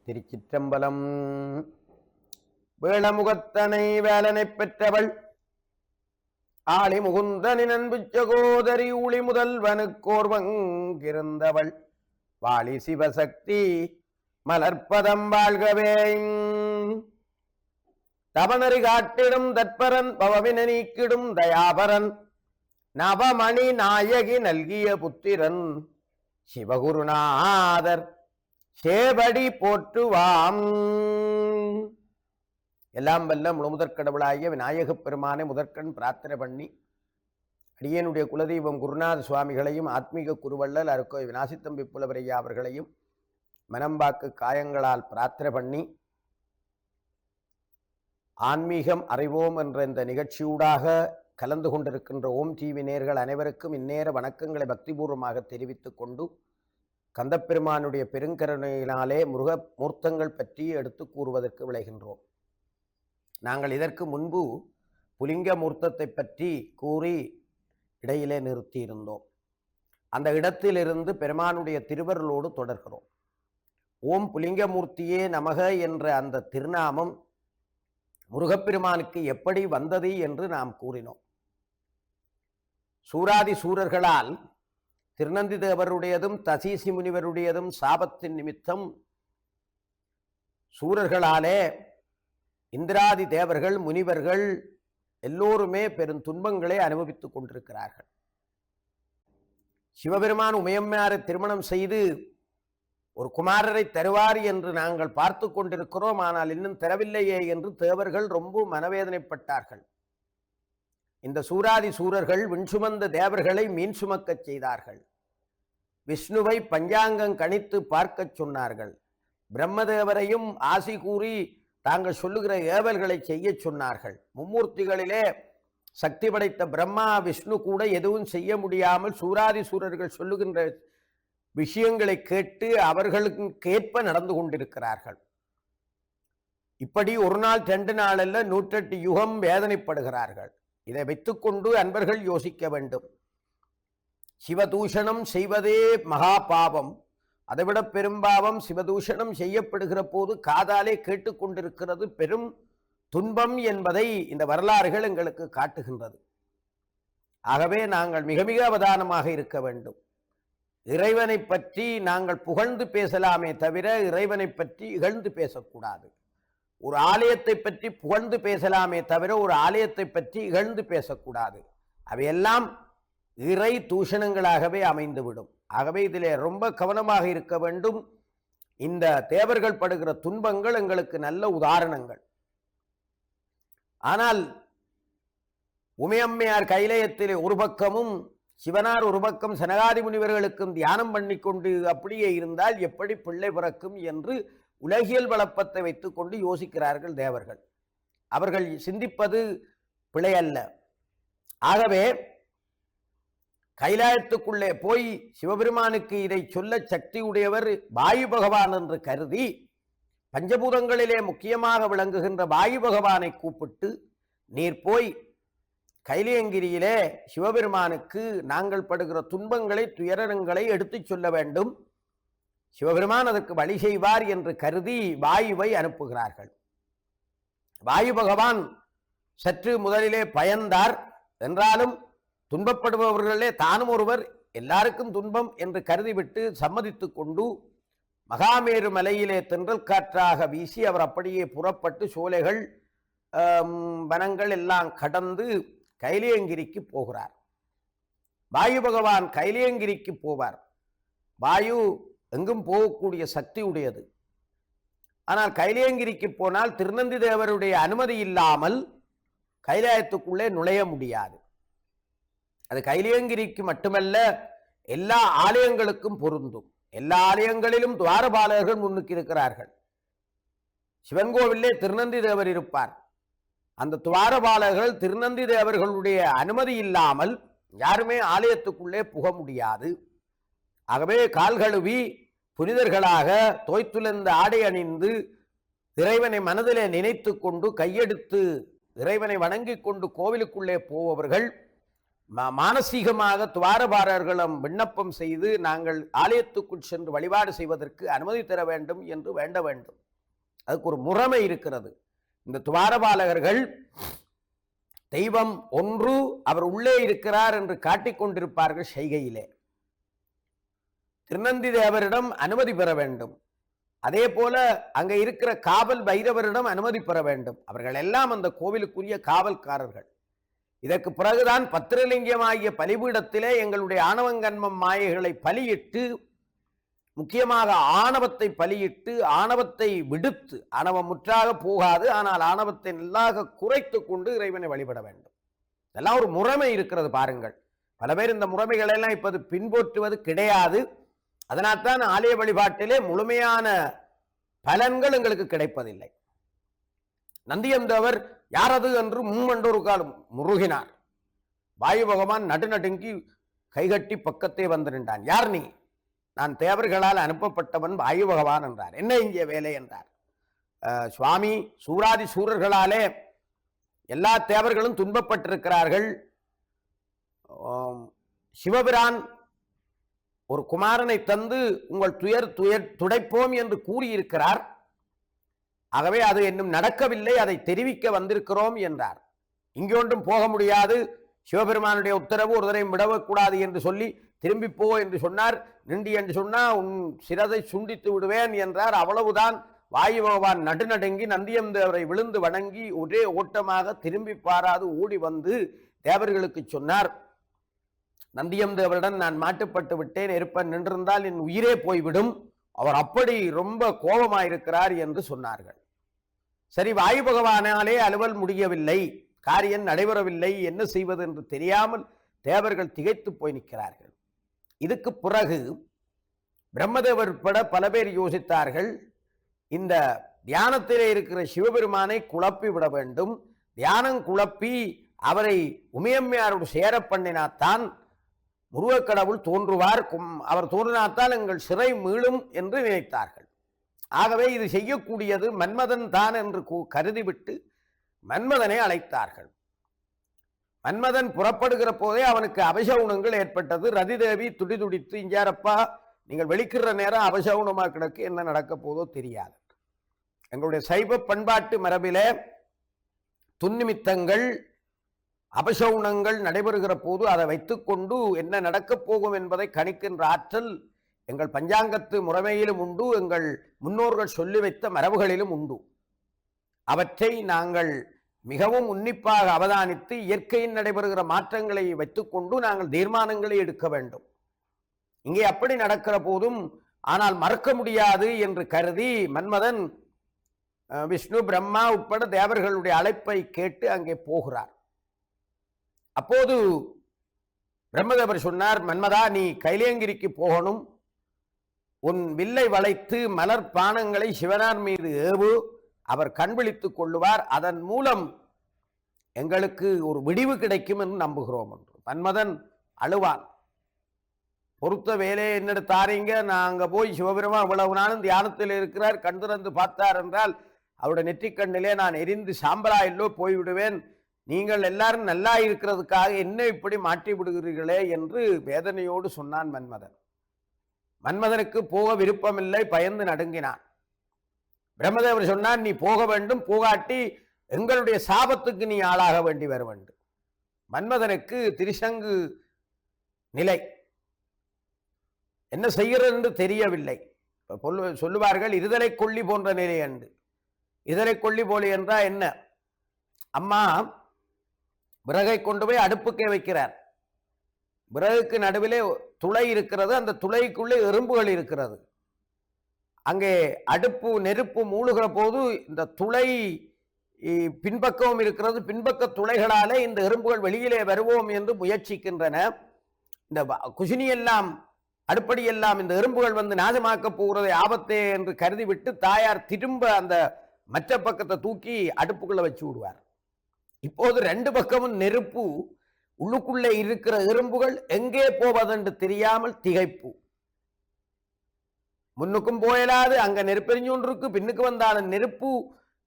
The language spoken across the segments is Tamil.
திருச்சிற்றம்பலம். வேளமுகத்தனை வேலனை பெற்றவள் ஆளி முகுந்தனின் அன்பு சகோதரி ஊழி முதல்வனுக்கோர்வங்கிருந்தவள் வாளி சிவசக்தி மலர்ப்பதம் வாழ்கவே. தவனறி காட்டிடும் தற்பரன் பவவின நீக்கிடும் தயாபரன் நவமணி நாயகி நல்கிய புத்திரன் சிவகுருநாதர் சேவடி போற்றுவாம். எல்லாம் வல்ல முழுமுதற்கடவுளாகிய விநாயகப் பெருமானை முதற்கண் பிரார்த்தனை பண்ணி அடியனுடைய குலதெய்வம் குருநாத சுவாமிகளையும் ஆத்மீக குருவள்ளல் அருக்கோ விநாசித்தம்பி புலவரையா அவர்களையும் மனம்பாக்கு காயங்களால் பிரார்த்தனை பண்ணி ஆன்மீகம் அறிவோம் என்ற இந்த நிகழ்ச்சியூடாக கலந்து கொண்டிருக்கின்ற ஓம் டிவி நேயர்கள் அனைவருக்கும் இந்நேர வணக்கங்களை பக்திபூர்வமாக தெரிவித்துக் கொண்டு கந்தப்பெருமானுடைய பெருங்கருணையினாலே மூர்த்தங்கள் பற்றி எடுத்து கூறுவதற்கு விளைகின்றோம். நாங்கள் இதற்கு முன்பு புலிங்க மூர்த்தத்தை பற்றி கூறி இடையிலே நிறுத்தியிருந்தோம். அந்த இடத்திலிருந்து பெருமானுடைய திருவருளோடு தொடர்கிறோம். ஓம் புலிங்கமூர்த்தியே நமக என்ற அந்த திருநாமம் முருகப்பெருமானுக்கு எப்படி வந்தது என்று நாம் கூறினோம். சூராதி சூரர்களால் திருநந்தி தேவருடையதும் தசீசி முனிவருடையதும் சாபத்தின் நிமித்தம் சூரர்களாலே இந்திராதி தேவர்கள் முனிவர்கள் எல்லோருமே பெரும் துன்பங்களை அனுபவித்துக் கொண்டிருக்கிறார்கள். சிவபெருமான் உமையம்மையாரை திருமணம் செய்து ஒரு குமாரரை தருவார் என்று நாங்கள் பார்த்து கொண்டிருக்கிறோம். ஆனால் இன்னும் தரவில்லையே என்று தேவர்கள் ரொம்ப மனவேதனைப்பட்டார்கள். இந்த சூராதி சூரர்கள் விண்சுமந்த தேவர்களை மீன் சுமக்கச் செய்தார்கள். விஷ்ணுவை பஞ்சாங்கம் கணித்து பார்க்க சொன்னார்கள். பிரம்மதேவரையும் ஆசி கூறி தாங்கள் சொல்லுகிற ஏவல்களை செய்ய சொன்னார்கள். மும்மூர்த்திகளிலே சக்தி படைத்த பிரம்மா விஷ்ணு கூட எதுவும் செய்ய முடியாமல் சூராதி சூரர்கள் சொல்லுகின்ற விஷயங்களை கேட்டு அவர்களுக்கேற்ப நடந்து கொண்டிருக்கிறார்கள். இப்படி ஒரு நாள் 2 நாள் அல்ல 108 யுகம் வேதனைப்படுகிறார்கள். இதை வைத்துக்கொண்டு அன்பர்கள் யோசிக்க வேண்டும். சிவதூஷணம் செய்வதே மகா பாவம். அதைவிட பெரும்பாவம் சிவதூஷணம் செய்யப்படுகிற போது காதாலே கேட்டுக்கொண்டிருக்கிறது பெரும் துன்பம் என்பதை இந்த வரலாறுகள் எங்களுக்கு காட்டுகின்றது. ஆகவே நாங்கள் மிக மிக அவதானமாக இருக்க வேண்டும். இறைவனை பற்றி நாங்கள் புகழ்ந்து பேசலாமே தவிர இறைவனை பற்றி இகழ்ந்து பேசக்கூடாது. ஒரு ஆலயத்தை பற்றி புகழ்ந்து பேசலாமே தவிர ஒரு ஆலயத்தை பற்றி இகழ்ந்து பேசக்கூடாது. அவையெல்லாம் இறை தூஷணங்களாகவே அமைந்துவிடும். ஆகவே இதிலே ரொம்ப கவனமாக இருக்க வேண்டும். இந்த தேவர்கள் படுகிற துன்பங்கள் எங்களுக்கு நல்ல உதாரணங்கள். ஆனால் உமையம்மையார் கைலயத்திலே ஒரு பக்கமும் சிவனார் ஒரு பக்கம் சனகாதி முனிவர்களுக்கும் தியானம் பண்ணிக்கொண்டு அப்படியே இருந்தால் எப்படி பிள்ளை பிறக்கும் என்று உலகியல் வளப்பத்தை வைத்துக்கொண்டு யோசிக்கிறார்கள் தேவர்கள். அவர்கள் சிந்திப்பது பிழையல்ல. ஆகவே கைலாயத்துக்குள்ளே போய் சிவபெருமானுக்கு இதை சொல்ல சக்தி உடையவர் வாயு பகவான் என்று கருதி பஞ்சபூதங்களிலே முக்கியமாக விளங்குகின்ற வாயு பகவானை கூப்பிட்டு நீர் போய் கைலியங்கிரியிலே சிவபெருமானுக்கு நாங்கள் படுகிற துன்பங்களை துயரங்களை எடுத்துச் சொல்ல வேண்டும். சிவபெருமான் அதற்கு வழி செய்வார் என்று கருதி வாயுவை அனுப்புகிறார்கள். வாயு பகவான் சற்று முதலிலே பயந்தார். என்றாலும் துன்பப்படுபவர்களே தானும் ஒருவர், எல்லாருக்கும் துன்பம் என்று கருதிவிட்டு சம்மதித்து கொண்டு மகாமேரு மலையிலே தென்றல் காற்றாக வீசி அவர் அப்படியே புறப்பட்டு சோலைகள் வனங்கள் எல்லாம் கடந்து கைலியங்கிரிக்கு போகிறார். வாயு பகவான் கைலியங்கிரிக்கு போவார். வாயு எங்கும் போகக்கூடிய சக்தி உடையது. ஆனால் கைலியங்கிரிக்கு போனால் திருநந்தி தேவருடைய அனுமதி இல்லாமல் கைலாயத்துக்குள்ளே நுழைய முடியாது. அது கைலியங்கிரிக்கு மட்டுமல்ல, எல்லா ஆலயங்களுக்கும் பொருந்தும். எல்லா ஆலயங்களிலும் துவாரபாலகர்கள் முன்னுக்கு இருக்கிறார்கள். சிவன் கோவிலே திருநந்தி தேவர் இருப்பார். அந்த துவாரபாலகர்கள் திருநந்தி தேவர்களுடைய அனுமதி இல்லாமல் யாருமே ஆலயத்துக்குள்ளே புக முடியாது. ஆகவே கால் கழுவி புனிதர்களாக தோய்த்துலந்த ஆடை அணிந்து இறைவனை மனதிலே நினைத்து கொண்டு கையெடுத்து இறைவனை வணங்கி கொண்டு கோவிலுக்குள்ளே போபவர்கள் மானசீகமாக துவாரபாரர்களிடம் விண்ணப்பம் செய்து நாங்கள் ஆலயத்துக்குள் சென்று வழிபாடு செய்வதற்கு அனுமதி தர வேண்டும் என்று வேண்ட வேண்டும். அதுக்கு ஒரு முறைமை இருக்கிறது. இந்த துவாரபாலகர்கள் தெய்வம் ஒன்று அவர் உள்ளே இருக்கிறார் என்று காட்டிக் கொண்டிருப்பார்கள் செய்கையிலே. திருநந்தி தேவரிடம் அனுமதி பெற வேண்டும். அதே போல அங்க இருக்கிற காவல் பைரவரிடம் அனுமதி பெற வேண்டும். அவர்கள் எல்லாம் அந்த கோவிலுக்குரிய காவல்காரர்கள். இதற்கு பிறகுதான் பத்திரலிங்கமாகிய பலிபீடத்திலே எங்களுடைய ஆணவங்கன்மம் மாயைகளை பலியிட்டு, முக்கியமாக ஆணவத்தை பலியிட்டு, ஆணவத்தை விடுத்து, ஆணவம் முற்றாக போகாது, ஆனால் ஆணவத்தை நல்லாக குறைத்து கொண்டு இறைவனை வழிபட வேண்டும். இதெல்லாம் ஒரு முறைமை இருக்கிறது பாருங்கள். பல பேர் இந்த முறைமைகளை எல்லாம் இப்போது பின்பற்றுவது கிடையாது. அதனால்தான் ஆலய வழிபாட்டிலே முழுமையான பலன்கள் எங்களுக்கு கிடைப்பதில்லை. நந்தியந்தவர் யாரது என்று முன்வண்டொரு காலம் முருகினார். வாயு பகவான் நடுநடுங்கி கைகட்டி பக்கத்தே வந்து நின்றான். யார் நீ? நான் தேவர்களால் அனுப்பப்பட்டவன் வாயு பகவான் என்றார். என்ன இங்கே வேலை என்றார். சுவாமி, சூராதி சூரர்களாலே எல்லா தேவர்களும் துன்பப்பட்டிருக்கிறார்கள். சிவபிரான் ஒரு குமாரனை தந்து உங்கள் துயர் துடைப்போம் என்று கூறியிருக்கிறார். ஆகவே அது இன்னும் நடக்கவில்லை, அதை தெரிவிக்க வந்திருக்கிறோம் என்றார். இங்கொன்றும் போக முடியாது, சிவபெருமானுடைய உத்தரவு ஒருவரையும் விடக்கூடாது என்று சொல்லி திரும்பி போ என்று சொன்னார். நின்றி என்று சொன்னா உன் சிரதை சுண்டித்து விடுவேன் என்றார். அவ்வளவுதான். வாயு பகவான் நடுநடுங்கி நந்தியந்தேவரை விழுந்து வணங்கி ஒரே ஓட்டமாக திரும்பி பாராது ஓடி வந்து தேவர்களுக்கு சொன்னார், நந்தியந்தேவரிடம் நான் மாட்டுப்பட்டு விட்டேன், இருப்பன் நின்றிருந்தால் என் உயிரே போய்விடும், அவர் அப்படி ரொம்ப கோபமாயிருக்கிறார் என்று சொன்னார்கள். சரி, வாயு பகவானாலே அலுவல் முடியவில்லை, காரியம் நடைபெறவில்லை, என்ன செய்வது என்று தெரியாமல் தேவர்கள் திகைத்து போய் நிற்கிறார்கள். இதுக்கு பிறகு பிரம்மதேவர் உட்பட பல பேர் யோசித்தார்கள், இந்த தியானத்திலே இருக்கிற சிவபெருமானை குழப்பி விட வேண்டும். தியானம் குழப்பி அவரை உமையம்மையாரோடு சேர பண்ணினாத்தான் முருகக்கடவுள் தோன்றுவார், அவர் தோன்றினாத்தான் எங்கள் சிறை மீளும் என்று நினைத்தார்கள். ஆகவே இது செய்யக்கூடியது மன்மதன் தான் என்று கருதிவிட்டு மன்மதனை அழைத்தார்கள். மன்மதன் புறப்படுகிற போதே அவனுக்கு அபசகுணங்கள் ஏற்பட்டது. ரதிதேவி துடிதுடித்து, இஞ்சாரப்பா நீங்கள் வெளிக்கிற நேரம் அபசகுணமாக கிடக்கு, என்ன நடக்க போதோ தெரியாது. எங்களுடைய சைவ பண்பாட்டு மரபிலே துன்னிமித்தங்கள் அபசகுணங்கள் நடைபெறுகிற போது அதை வைத்துக்கொண்டு என்ன நடக்கப் போகும் என்பதை கணிக்கின்ற ஆற்றல் எங்கள் பஞ்சாங்கத்து முறைமையிலும் உண்டு, எங்கள் முன்னோர்கள் சொல்லி வைத்த மரபுகளிலும் உண்டு. அவற்றை நாங்கள் மிகவும் உன்னிப்பாக அவதானித்து இயற்கையில் நடைபெறுகிற மாற்றங்களை வைத்துக்கொண்டு நாங்கள் தீர்மானங்களை எடுக்க வேண்டும். இங்கே அப்படி நடக்கிற போதும் ஆனால் மறக்க முடியாது என்று கருதி மன்மதன் விஷ்ணு பிரம்மா உட்பட தேவர்களுடைய அழைப்பை கேட்டு அங்கே போகிறார். அப்போது பிரம்மதேவர் சொன்னார், மன்மதா நீ கைலேங்கிரிக்கு போகணும், உன் வில்லை வளைத்து மலர் பானங்களை சிவனார் மீது ஏவு, அவர் கண்விழித்துக் கொள்ளுவார், அதன் மூலம் எங்களுக்கு ஒரு விடிவு கிடைக்கும் என்று நம்புகிறோம் என்று. மன்மதன் அழுவான். பொறுத்த வேலையை என்னெடு தாரீங்க, நான் அங்கே போய் சிவபெருமான் இவ்வளவு நாளும் தியானத்தில் இருக்கிறார், கண் திறந்து பார்த்தார் என்றால் அவருடைய நெற்றிக்கண்ணிலே நான் எரிந்து சாம்பலாயிலோ போய்விடுவேன், நீங்கள் எல்லாரும் நல்லா இருக்கிறதுக்காக என்ன இப்படி மாற்றி விடுகிறீர்களே என்று வேதனையோடு சொன்னான் மன்மதன். மன்மதனுக்கு போக விருப்பமில்லை, பயந்து நடுங்கினான். பிரம்மதேவர் சொன்னார், நீ போக வேண்டும், போகாட்டி எங்களுடைய சாபத்துக்கு நீ ஆளாக வேண்டி வர வேண்டும். மன்மதனுக்கு திரிசங்கு நிலை, என்ன செய்கிறது என்று தெரியவில்லை. சொல்லுவார்கள் இருதலை கொல்லி போன்ற நிலை என்று. இதரை கொல்லி போலி என்றால் என்ன? அம்மா விறகை கொண்டு போய் அடுப்புக்கே வைக்கிறார். விறகுக்கு நடுவிலே துளை இருக்கிறது, அந்த துளைக்குள்ளே எறும்புகள் இருக்கிறது. அங்கே அடுப்பு நெருப்பு மூழ்கிற போது இந்த துளை பின்பக்கமும் இருக்கிறது, பின்பக்க துளைகளாலே இந்த எறும்புகள் வெளியிலே வருவோம் என்று முயற்சிக்கின்றன. இந்த குசினியெல்லாம் அடுப்படியெல்லாம் இந்த எறும்புகள் வந்து நாசமாக்க போகிறதை ஆபத்தே என்று கருதிவிட்டு தாயார் திரும்ப அந்த மற்ற பக்கத்தை தூக்கி அடுப்புக்குள்ள வச்சு விடுவார். இப்போது ரெண்டு பக்கமும் நெருப்பு, உள்ளுக்குள்ளே இருக்கிற எறும்புகள் எங்கே போவதென்று தெரியாமல் திகைப்பு. முன்னுக்கும் போயலாது, அங்க நெருப்பெறிஞ்சொன்றுக்கு பின்னுக்கு வந்தாலும் நெருப்பு,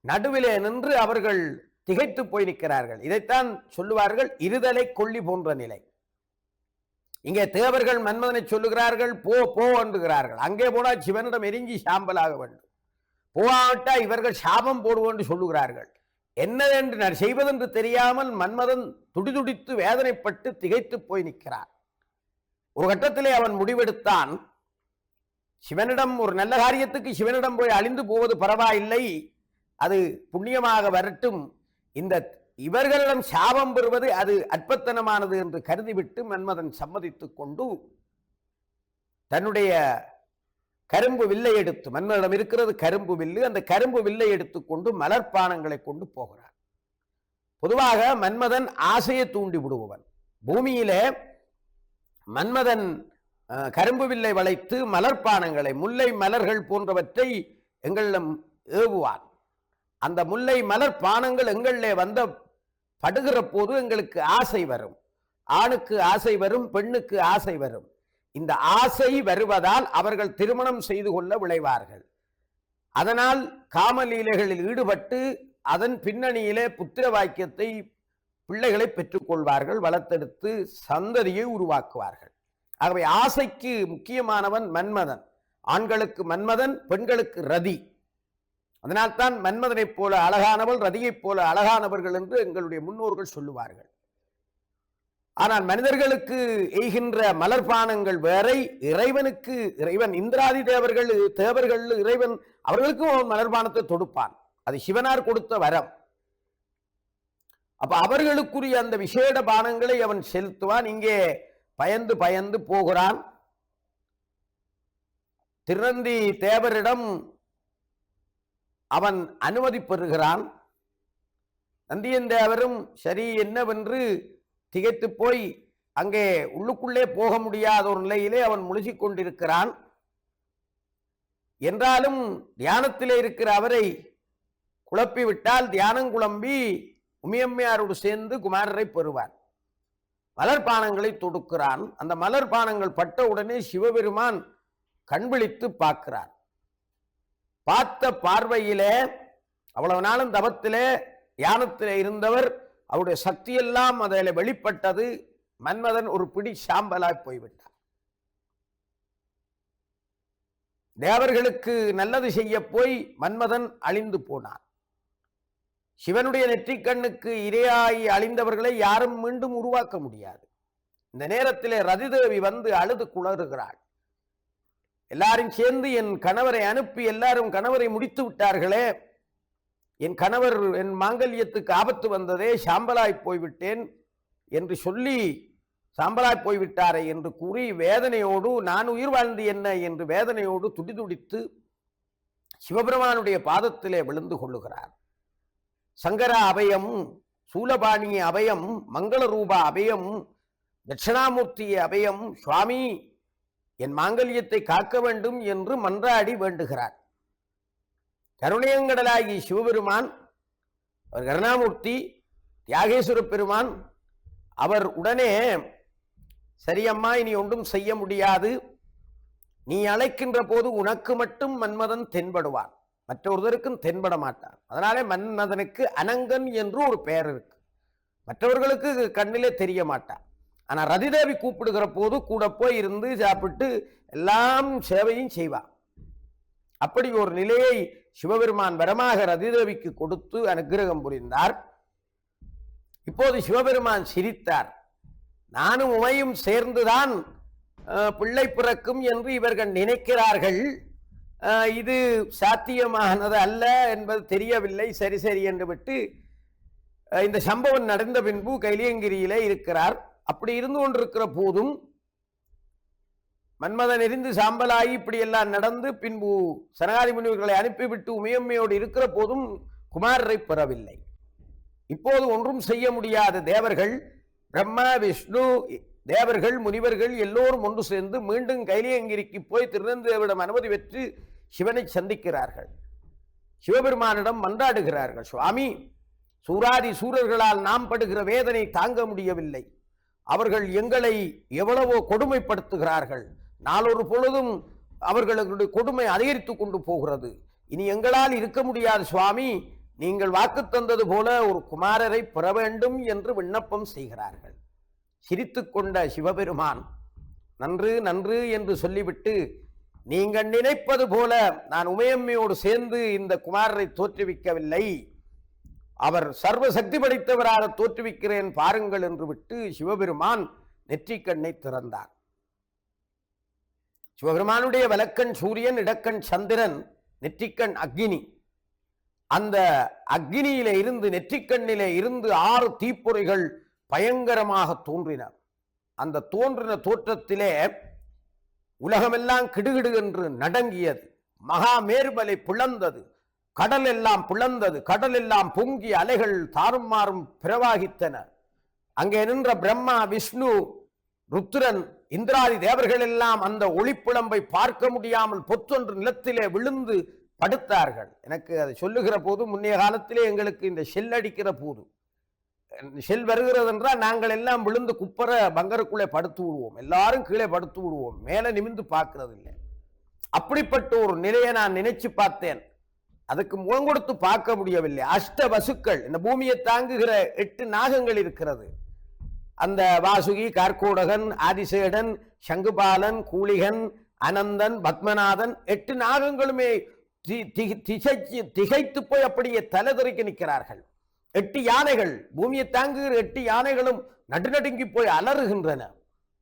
நடுவிலே நின்று அவர்கள் திகைத்து போய் நிற்கிறார்கள். இதைத்தான் சொல்லுவார்கள் இருதலை கொல்லி போன்ற நிலை. இங்கே தேவர்கள் மன்மதனை சொல்லுகிறார்கள், போ போ என்றுகிறார்கள். அங்கே போனால் சிவனிடம் எரிஞ்சி சாம்பலாக வேண்டும், போகாவிட்டா இவர்கள் சாபம் போடுவோம் என்று சொல்லுகிறார்கள். என்னதென்று நான் செய்வதென்று தெரியாமல் மன்மதன் துடிதுடித்து வேதனைப்பட்டு திகைத்து போய் நிற்கிறான். ஒரு கட்டத்திலே அவன் முடிவெடுத்தான், சிவனிடம் ஒரு நல்ல காரியத்துக்கு சிவனிடம் போய் அழிந்து போவது பரவாயில்லை, அது புண்ணியமாக வரட்டும், இந்த இவர்களிடம் சாபம் பெறுவது அது அற்பத்தனமானது என்று கருதிவிட்டு மன்மதன் சம்மதித்துக் கொண்டு தன்னுடைய கரும்பு வில்லை எடுத்து, மன்மதனிடம் இருக்கிறது கரும்பு வில்லு, அந்த கரும்பு வில்லை எடுத்துக்கொண்டு மலர்பானங்களை கொண்டு போகிறார். பொதுவாக மன்மதன் ஆசையை தூண்டி விடுபவன். பூமியிலே மன்மதன் கரும்பு வில்லை வளைத்து மலர்பானங்களை, முல்லை மலர்கள் போன்றவற்றை எங்களிடம் ஏவுவான். அந்த முல்லை மலர் பானங்கள் எங்களிலே வந்த படுகிற போது எங்களுக்கு ஆசை வரும். ஆணுக்கு ஆசை வரும், பெண்ணுக்கு ஆசை வரும். இந்த ஆசை வருவதால் அவர்கள் திருமணம் செய்து கொள்ள விளைவார்கள். அதனால் காமலீலைகளில் ஈடுபட்டு அதன் பின்னணியிலே புத்திர வாக்கியத்தை, பிள்ளைகளை பெற்றுக்கொள்வார்கள், வளர்த்தெடுத்து சந்ததியை உருவாக்குவார்கள். ஆகவே ஆசைக்கு முக்கியமானவன் மன்மதன். ஆண்களுக்கு மன்மதன், பெண்களுக்கு ரதி. அதனால்தான் மன்மதனைப் போல அழகானவள், ரதியைப் போல அழகானவர்கள் என்று எங்களுடைய முன்னோர்கள் சொல்லுவார்கள். ஆனால் மனிதர்களுக்கு எய்கின்ற மலர்பானங்கள் வேறை, இறைவனுக்கு, இறைவன் இந்திராதி தேவர்கள் இறைவன் அவர்களுக்கும் அவன் மலர்பானத்தை தொடுப்பான். அது சிவனார் கொடுத்த வரம். அப்ப அவர்களுக்குரிய அந்த விசேட பானங்களை அவன் செலுத்துவான். இங்கே பயந்து பயந்து போகிறான். திருநந்தி தேவரிடம் அவன் அனுமதி பெறுகிறான். நந்தியன் தேவரும் சரி என்னவென்று திகைத்து போய் அங்கே உள்ளுக்குள்ளே போக முடியாத ஒரு நிலையிலே அவன் முழுகிக் கொண்டிருக்கிறான். என்றாலும் தியானத்திலே இருக்கிற அவரை குழப்பி விட்டால் தியானம் குழம்பி உமியம்மையாரோடு சேர்ந்து குமாரரை பெறுவான். மலர்பானங்களை தொடுக்கிறான். அந்த மலர்பானங்கள் பட்ட உடனே சிவபெருமான் கண்விழித்து பார்க்கிறார். பார்த்த பார்வையிலே, அவ்வளவு நாளும் தவத்திலே தியானத்திலே இருந்தவர், அவருடைய சக்தியெல்லாம் அதில் வெளிப்பட்டது. மன்மதன் ஒரு பிடி சாம்பலாய் போய்விட்டார். தேவர்களுக்கு நல்லது செய்ய போய் மன்மதன் அழிந்து போனான். சிவனுடைய நெற்றிக்கண்ணுக்கு இரையாகி அழிந்தவர்களை யாரும் மீண்டும் உருவாக்க முடியாது. இந்த நேரத்திலே ரதிதேவி வந்து அழுது குளறுகிறாள். எல்லாரும் சேர்ந்து என் கணவரை அனுப்பி எல்லாரும் கணவரை முடித்து விட்டார்களே, என் கணவர், என் மாங்கல்யத்துக்கு ஆபத்து வந்ததே, சாம்பலாய் போய்விட்டேன் என்று சொல்லி, சாம்பலாய் போய்விட்டாரே என்று கூறி வேதனையோடு, நான் உயிர் வாழ்ந்து என்ன என்று வேதனையோடு துடிதுடித்து சிவபெருமானுடைய பாதத்திலே விழுந்து கொள்ளுகிறார். சங்கர அபயம், சூலபாணிய அபயம், மங்கள ரூபா அபயம், தட்சிணாமூர்த்திய அபயம், சுவாமி என் மாங்கல்யத்தை காக்க வேண்டும் என்று மன்றாடி வேண்டுகிறார். கருணையங்கடலாகி சிவபெருமான், அவர் கருணாமூர்த்தி, தியாகேஸ்வர பெருமான், அவர் உடனே சரியம்மா, இனி ஒன்றும் செய்ய முடியாது, நீ அழைக்கின்ற போது உனக்கு மட்டும் மன்மதன் தென்படுவான், மற்றொருவருக்கும் தென்பட மாட்டான். அதனாலே மன்மதனுக்கு அனங்கன் என்று ஒரு பெயர் இருக்கு. மற்றவர்களுக்கு கண்ணிலே தெரிய மாட்டான். ஆனா ரதிதேவி கூப்பிடுகிற போது கூட போய் இருந்து சாப்பிட்டு எல்லாம் சேவையும் செய்வான். அப்படி ஒரு நிலையை சிவபெருமான் வரமாக ரதிதேவிக்கு கொடுத்து அனுக்கிரகம் புரிந்தார். இப்போது சிவபெருமான் சிரித்தார். நானும் உமையும் சேர்ந்துதான் பிள்ளை பிறக்கும் என்று இவர்கள் நினைக்கிறார்கள், இது சாத்தியமானது அல்ல என்பது தெரியவில்லை, சரி சரி என்று விட்டு இந்த சம்பவம் நடந்த பின்பு கைலியங்கிரியிலே இருக்கிறார். அப்படி இருந்து கொண்டிருக்கிற போதும் மன்மதன் எரிந்து சாம்பலாகி இப்படி எல்லாம் நடந்து பின்பு சனகாதி முனிவர்களை அனுப்பிவிட்டு உமையம்மையோடு இருக்கிற போதும் குமாரரை பெறவில்லை. இப்போது ஒன்றும் செய்ய முடியாத தேவர்கள், பிரம்மா விஷ்ணு தேவர்கள் முனிவர்கள் எல்லோரும் ஒன்று சேர்ந்து மீண்டும் கைலியங்கிரிக்கு போய் திருநந்தேவிடம் அனுமதி பெற்று சிவனை சந்திக்கிறார்கள். சிவபெருமானிடம் மன்றாடுகிறார்கள், சுவாமி, சூராதி சூரர்களால் நாம் படுகிற வேதனை தாங்க முடியவில்லை, அவர்கள் எங்களை எவ்வளவோ கொடுமைப்படுத்துகிறார்கள், நாளொரு பொழுதும் அவர்களுடைய கொடுமை அதிகரித்து கொண்டு போகிறது, இனி எங்களால் இருக்க முடியாது சுவாமி, நீங்கள் வாக்கு தந்தது போல ஒரு குமாரரை பெற வேண்டும் என்று விண்ணப்பம் செய்கிறார்கள். சிரித்து கொண்ட சிவபெருமான் நன்று நன்று என்று சொல்லிவிட்டு, நீங்கள் நினைப்பது போல நான் உமையம்மையோடு சேர்ந்து இந்த குமாரரை தோற்றுவிக்கவில்லை, அவர் சர்வ சக்தி படைத்தவராக தோற்றுவிக்கிறேன் பாருங்கள் என்று விட்டு சிவபெருமான் நெற்றிக்கண்ணை திறந்தார். சிவபெருமானுடைய வலக்கண் சூரியன், இடக்கண் சந்திரன், நெற்றிக்கண் அக்னி. அந்த அக்னியிலே இருந்து, நெற்றிக்கண்ணிலே இருந்து 6 தீப்பொறிகள் பயங்கரமாக தோன்றின. அந்த தோன்றின தோற்றத்திலே உலகமெல்லாம் கிடுகிடு என்று நடங்கியது. மகா மேருமலை பிளந்தது, கடல் எல்லாம் பிளந்தது, கடல் எல்லாம் பொங்கி அலைகள் தாறுமாறும் பிரவாகித்தன. அங்கே நின்ற பிரம்மா, விஷ்ணு, ருத்ரன், இந்திராதி தேவர்கள் எல்லாம் அந்த ஒளிப்புளம்பை பார்க்க முடியாமல் பொத்தொன்று நிலத்திலே விழுந்து படுத்தார்கள். எனக்கு அதை சொல்லுகிற போது, முன்னைய காலத்திலே எங்களுக்கு இந்த ஷெல் அடிக்கிற போது, ஷெல் வருகிறது என்றால் நாங்கள் எல்லாம் விழுந்து குப்பர பங்கருக்குள்ளே படுத்து விடுவோம், எல்லாரும் கீழே படுத்து விடுவோம், மேலே நிமிந்து பார்க்கறது இல்லை. அப்படிப்பட்ட ஒரு நிலையை நான் நினைச்சு பார்த்தேன். அதுக்கு முகம் கொடுத்து பார்க்க முடியவில்லை. அஷ்ட வசுக்கள், இந்த பூமியை தாங்குகிற 8 நாகங்கள் இருக்கிறது. அந்த வாசுகி, கார்கோடகன், ஆதிசேடன், சங்குபாலன், கூலிகன், அனந்தன், பத்மநாதன் 8 நாகங்களுமே திகைத்து போய் அப்படியே தலைதறிக்க நிற்கிறார்கள். 8 யானைகள், பூமியை தாங்குகிற 8 யானைகளும் நடுநடுங்கி போய் அலறுகின்றன.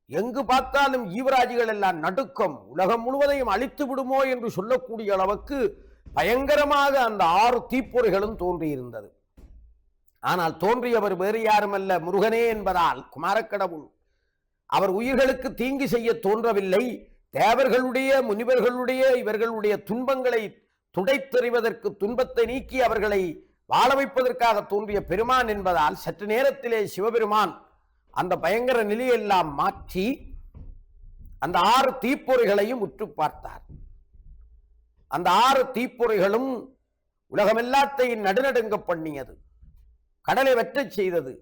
எங்கு பார்த்தாலும் ஈவராஜிகள் எல்லாம் நடுக்கம், உலகம் முழுவதையும் அழித்து விடுமோ என்று சொல்லக்கூடிய அளவுக்கு பயங்கரமாக அந்த 6 தீப்பொறிகளும் தோன்றியிருந்தது. ஆனால் தோன்றியவர் வேறு யாரும் அல்ல, முருகனே என்பதால் குமாரக்கடவுள். அவர் உயிர்களுக்கு தீங்கு செய்ய தோன்றவில்லை, தேவர்களுடைய, முனிவர்களுடைய, இவர்களுடைய துன்பங்களை துடைத்தெறிவதற்கு, துன்பத்தை நீக்கி அவர்களை வாழ வைப்பதற்காக தோன்றிய பெருமான் என்பதால் சற்று நேரத்திலே சிவபெருமான் அந்த பயங்கர நிலையெல்லாம் மாற்றி அந்த 6 தீப்பொறிகளையும் உற்று பார்த்தார். அந்த 6 தீப்பொறிகளும் உலகமெல்லாத்தையும் நடுநடுங்க பண்ணியது, கடலை வெற்றச் செய்தது,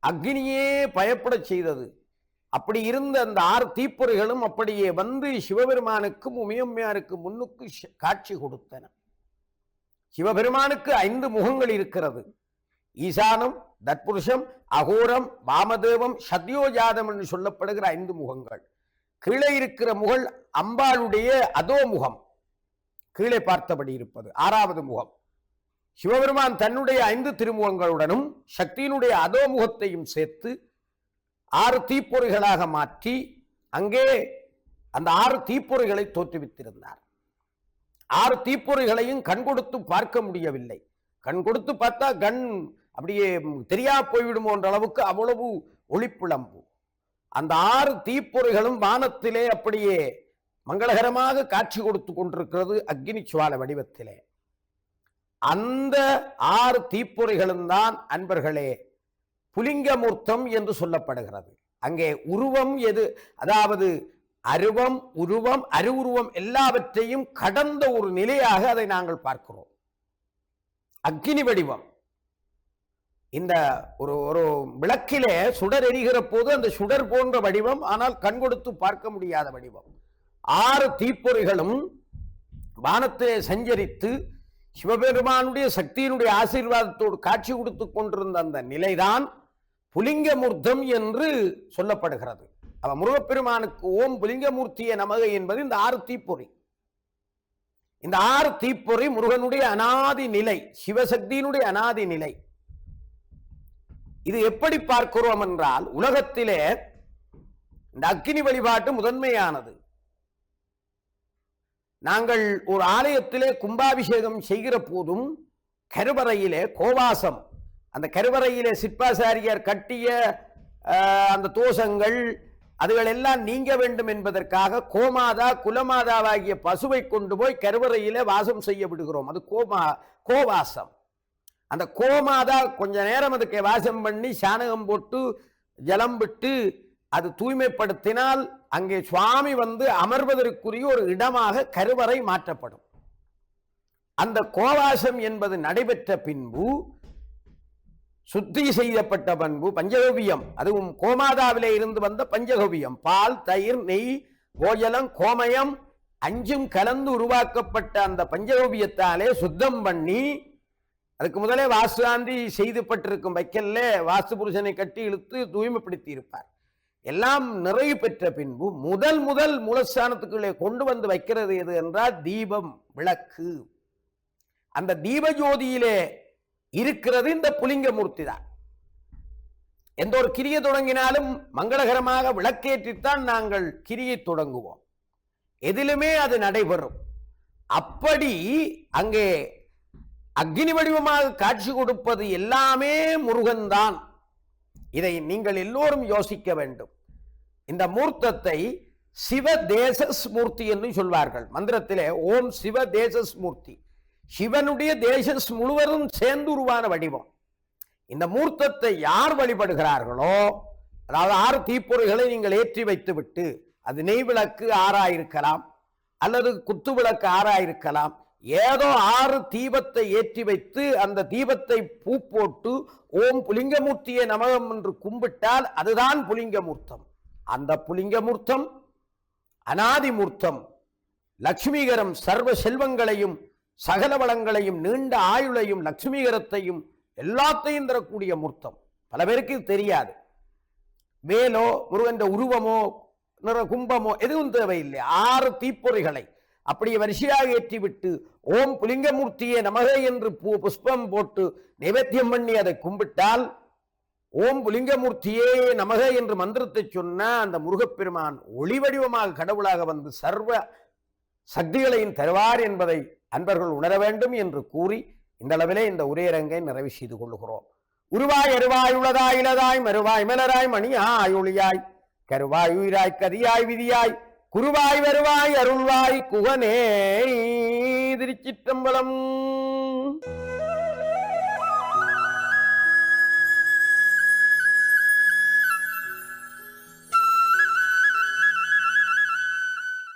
அக்னியே பயப்படச் செய்தது. அப்படி இருந்த அந்த 6 தீப்பொறிகளும் அப்படியே வந்து சிவபெருமானுக்கும் உமையம்மையாருக்கு முன்னுக்கு காட்சி கொடுத்தன. சிவபெருமானுக்கு 5 முகங்கள் இருக்கிறது. ஈசானம், தத்புருஷம், அகோரம், வாமதேவம், சத்யோஜாதம் என்று சொல்லப்படுகிற 5 முகங்கள். கீழே இருக்கிற முகல் அம்பாளுடைய அதோ முகம், கீழே பார்த்தபடி இருப்பது 6வது முகம். சிவபெருமான் தன்னுடைய 5 திருமுகங்களுடனும் சக்தியினுடைய அதோ முகத்தையும் சேர்த்து 6 தீப்பொறிகளாக மாற்றி அங்கே அந்த 6 தீப்பொறிகளை தோற்றுவித்திருந்தார். 6 தீப்பொறிகளையும் கண் கொடுத்து பார்க்க முடியவில்லை. கண் கொடுத்து பார்த்தா கண் அப்படியே தெரியா போய்விடுமோ என்ற அளவுக்கு அவ்வளவு ஒளிப்புளம்பு. அந்த 6 தீப்பொறிகளும் வானத்திலே அப்படியே மங்களகரமாக காட்சி கொடுத்து கொண்டிருக்கிறது, அக்னி சுவால வடிவத்திலே. அந்த 6 தீப்பொறிகளும் தான் அன்பர்களே புலிங்கமூர்த்தம் என்று சொல்லப்படுகிறது. அங்கே உருவம் எது, அதாவது அருவம், உருவம், அருவுருவம் எல்லாவற்றையும் கடந்த ஒரு நிலையாக அதை நாங்கள் பார்க்கிறோம். அக்னி வடிவம், இந்த ஒரு விளக்கிலே சுடர் எரிகிற போது அந்த சுடர் போன்ற வடிவம், ஆனால் கண் கொடுத்து பார்க்க முடியாத வடிவம். 6 தீப்பொறிகளும் வானத்திலே சஞ்சரித்து சிவபெருமானுடைய சக்தியினுடைய ஆசீர்வாதத்தோடு காட்சி கொடுத்து கொண்டிருந்த அந்த நிலைதான் புலிங்கமூர்த்தம் என்று சொல்லப்படுகிறது. அவ முருகப்பெருமானுக்கு ஓம் புலிங்கமூர்த்திய நமக என்பது இந்த 6 தீப்பொறி. இந்த 6 தீப்பொறி முருகனுடைய அனாதி நிலை, சிவசக்தியினுடைய அனாதி நிலை. இது எப்படி பார்க்கிறோம் என்றால், உலகத்திலே இந்த அக்கினி வழிபாட்டு முதன்மையானது. நாங்கள் ஒரு ஆலயத்திலே கும்பாபிஷேகம் செய்கிற போதும் கருவறையிலே கோவாசம், அந்த கருவறையிலே சிற்பாசாரியார் கட்டிய அந்த தோஷங்கள் அதுகள் எல்லாம் நீங்க வேண்டும் என்பதற்காக கோமாதா, குலமாதாவாகிய பசுவை கொண்டு போய் கருவறையிலே வாசம் செய்ய விடுகிறோம். அது கோவாசம். அந்த கோமாதா கொஞ்ச நேரம் அதுக்கு வாசம் பண்ணி சாணகம் போட்டு ஜலம் விட்டு அது தூய்மைப்படுத்தினால் அங்கே சுவாமி வந்து அமர்வதற்குரிய ஒரு இடமாக கருவறை மாற்றப்படும். அந்த கோவாசம் என்பது நடைபெற்ற பின்பு சுத்தி செய்யப்பட்ட பண்பு பஞ்சகவியம், அதுவும் கோமாதாவிலே இருந்து வந்த பஞ்சகவியம், பால், தயிர், நெய், கோஜலம், கோமயம் 5ம் கலந்து உருவாக்கப்பட்ட அந்த பஞ்சகவியத்தாலே சுத்தம் பண்ணி, அதுக்கு முதலே வாஸ்துகாந்தி செய்துப்பட்டிருக்கும் வைக்கல்ல வாஸ்து புருஷனை கட்டி இழுத்து தூய்மைப்படுத்தி இருப்பார். எல்லாம் நிறைவு பெற்ற பின்பு முதல் முதல் மூலஸ்தானத்துக்குள்ளே கொண்டு வந்து வைக்கிறது எது என்றால் தீபம், விளக்கு. அந்த தீப ஜோதியிலே இருக்கிறது இந்த புலிங்கமூர்த்தி தான். எந்த ஒரு கிரியை தொடங்கினாலும் மங்களகரமாக விளக்கேற்றித்தான் நாங்கள் கிரியை தொடங்குவோம். எதிலுமே அது நடைபெறும். அப்படி அங்கே அக்னி வடிவமாக காட்சி கொடுப்பது எல்லாமே முருகன்தான். இதை நீங்கள் எல்லோரும் யோசிக்க வேண்டும். இந்த மூர்த்தத்தை சிவ தேசஸ்மூர்த்தி என்று சொல்வார்கள். மந்திரத்திலே ஓம் சிவ தேசஸ்மூர்த்தி, சிவனுடைய தேசஸ் முழுவதும் சேர்ந்து உருவான வடிவம். இந்த மூர்த்தத்தை யார் வழிபடுகிறார்களோ, அதாவது 6 தீப்பொறிகளை நீங்கள் ஏற்றி வைத்து விட்டு, அது நெய் விளக்கு 6 இருக்கலாம், அல்லது குத்து விளக்கு 6 இருக்கலாம், ஏதோ 6 தீபத்தை ஏற்றி வைத்து அந்த தீபத்தை பூ போட்டு ஓம் புலிங்கமூர்த்தியே நமகம் என்று கும்பிட்டால் அதுதான் புலிங்கமூர்த்தம். அந்த புலிங்கமூர்த்தம் அநாதிமூர்த்தம், லட்சுமிகரம், சர்வ செல்வங்களையும் சகல வளங்களையும் நீண்ட ஆயுளையும் லட்சுமிகரத்தையும் எல்லாத்தையும் தரக்கூடிய மூர்த்தம். பல பேருக்கு இது தெரியாது. வேலோ முருகன் உருவமோ கும்பமோ எதுவும் தேவையில்லை. 6 தீப்பொறிகளை அப்படியே வரிசையாக ஏற்றிவிட்டு ஓம் புலிங்கமூர்த்தியே நமக என்று புஷ்பம் போட்டு நைவேத்தியம் பண்ணி அதை கும்பிட்டால், ஓம் புலிங்கமூர்த்தியே நமக என்று மந்திரத்தை சொன்ன அந்த முருகப்பெருமான் ஒளி வடிவமாக கடவுளாக வந்து சர்வ சக்திகளையும் தருவார் என்பதை அன்பர்கள் உணர வேண்டும் என்று கூறி இந்த அளவிலே இந்த உரையரங்கை நிறைவு செய்து கொள்கிறோம். உருவாய் அருவாய் உளதாய் இளதாய் மறுவாய் மலராய் மணியாய் ஒளியாய் கருவாய் உயிராய் கதியாய் விதியாய் குருவாய் வருவாய் அருள்வாய் குகனே. திருச்சிற்றம்பலம்.